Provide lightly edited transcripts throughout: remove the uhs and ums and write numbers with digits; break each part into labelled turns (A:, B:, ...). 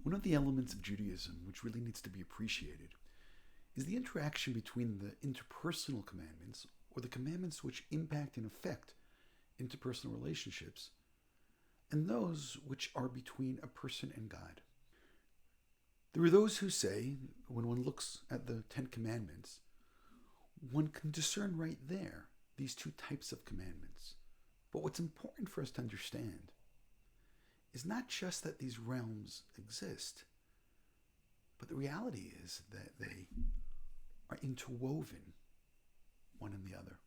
A: One of the elements of Judaism which really needs to be appreciated is the interaction between the interpersonal commandments, or the commandments which impact and affect interpersonal relationships, and those which are between a person and God. There are those who say, when one looks at the Ten Commandments, one can discern right there these two types of commandments. But what's important for us to understand is not just that these realms exist, but the reality is that they are interwoven one in the other.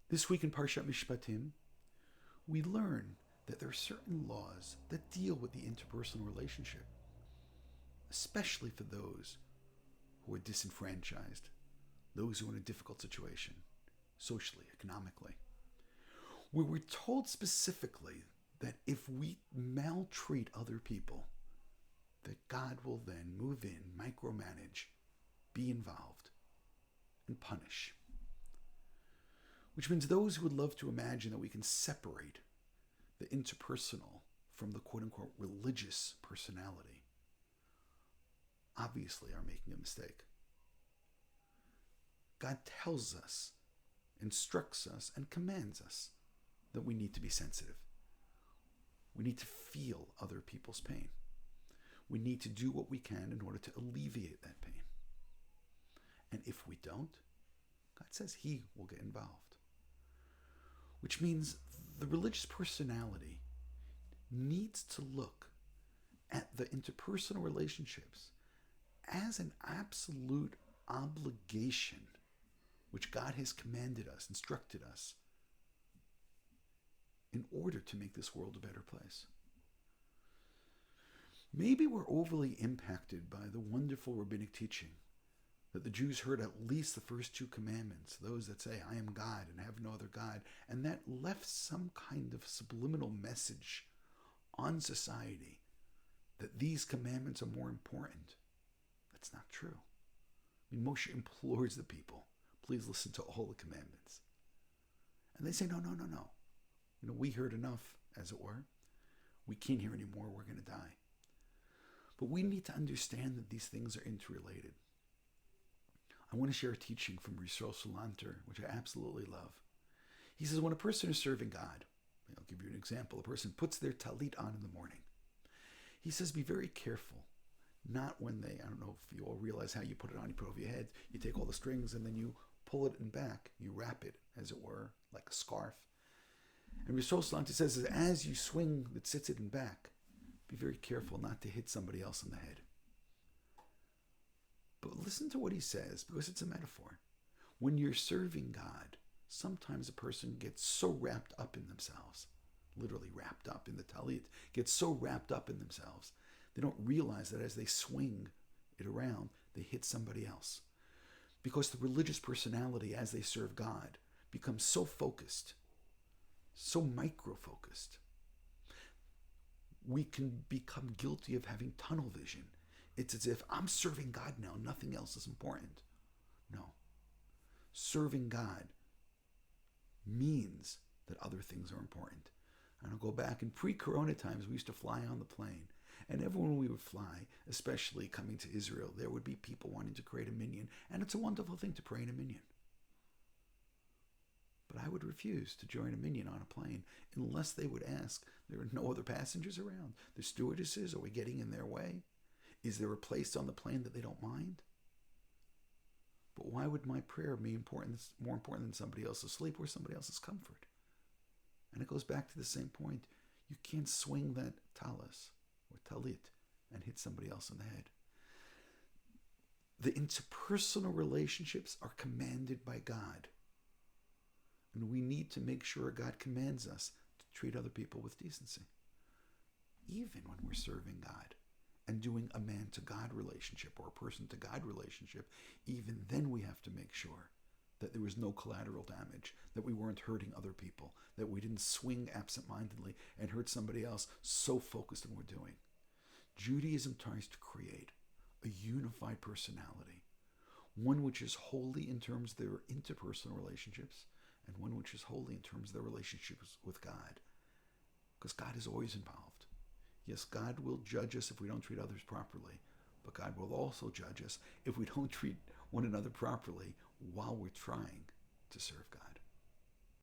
A: This week in Parashat Mishpatim, we learn that there are certain laws that deal with the interpersonal relationship, especially for those who are disenfranchised, those who are in a difficult situation, socially, economically, where we're told specifically that if we maltreat other people, that God will then move in, micromanage, be involved, and punish. Which means those who would love to imagine that we can separate the interpersonal from the quote-unquote religious personality obviously are making a mistake. God tells us, instructs us, and commands us that we need to be sensitive. We need to feel other people's pain. We need to do what we can in order to alleviate that pain. And if we don't, God says He will get involved. Which means the religious personality needs to look at the interpersonal relationships as an absolute obligation which God has commanded us, instructed us, in order to make this world a better place. Maybe we're overly impacted by the wonderful rabbinic teaching that the Jews heard at least the first two commandments, those that say, I am God and have no other God, and that left some kind of subliminal message on society that these commandments are more important. That's not true. I mean, Moshe implores the people, please listen to all the commandments. And they say, no. We heard enough, as it were. We can't hear anymore. We're going to die. But we need to understand that these things are interrelated. I want to share a teaching from Yisrael Salanter, which I absolutely love. He says, when a person is serving God, I'll give you an example. A person puts their Tallit on in the morning. He says, be very careful. Not when I don't know if you all realize how you put it on. You put it over your head, you take all the strings, and then you pull it in back. You wrap it, as it were, like a scarf. And Yisrael Salanter says, as you swing the tzitzit in back, be very careful not to hit somebody else on the head. But listen to what he says, because it's a metaphor. When you're serving God, sometimes a person gets so wrapped up in themselves, literally wrapped up in the Tallit, gets so wrapped up in themselves, they don't realize that as they swing it around, they hit somebody else. Because the religious personality, as they serve God, becomes so focused, so micro-focused. We can become guilty of having tunnel vision. It's as if I'm serving God now, nothing else is important. No. Serving God means that other things are important. And I'll go back in pre-corona times, we used to fly on the plane. And everyone we would fly, especially coming to Israel, there would be people wanting to create a minyan. And it's a wonderful thing to pray in a minyan. But I would refuse to join a minyan on a plane unless they would ask, there are no other passengers around. The stewardesses, are we getting in their way? Is there a place on the plane that they don't mind? But why would my prayer be more important than somebody else's sleep or somebody else's comfort? And it goes back to the same point. You can't swing that talis or talit and hit somebody else in the head. The interpersonal relationships are commanded by God. And we need to make sure God commands us to treat other people with decency. Even when we're serving God and doing a man-to-God relationship or a person-to-God relationship, even then we have to make sure that there was no collateral damage, that we weren't hurting other people, that we didn't swing absent-mindedly and hurt somebody else so focused on what we're doing. Judaism tries to create a unified personality, one which is holy in terms of their interpersonal relationships, and one which is holy in terms of their relationships with God. Because God is always involved. Yes, God will judge us if we don't treat others properly, but God will also judge us if we don't treat one another properly while we're trying to serve God.